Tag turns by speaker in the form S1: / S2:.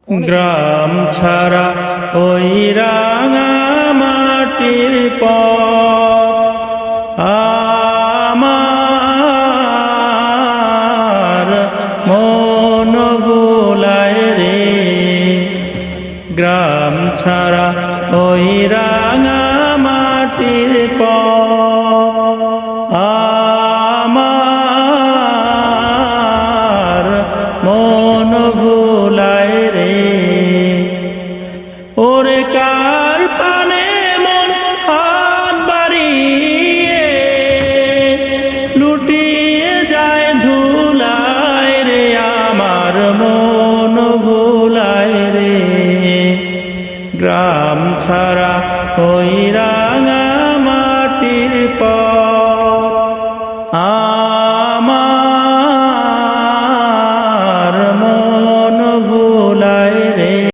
S1: গ্রাম ছাড়া ওই রাঙা মাটির পথ আমার মন ভোলায় রে। গ্রাম ছাড়া ওই রাঙা মাটির পথ আমার মন ভোলায় রে। ওরে কার পানে মন হাত বাড়িয়ে লুটিয়ে যায় ধুলায় রে, আমার মন ভোলায় রে। গ্রাম ছাড়া ওই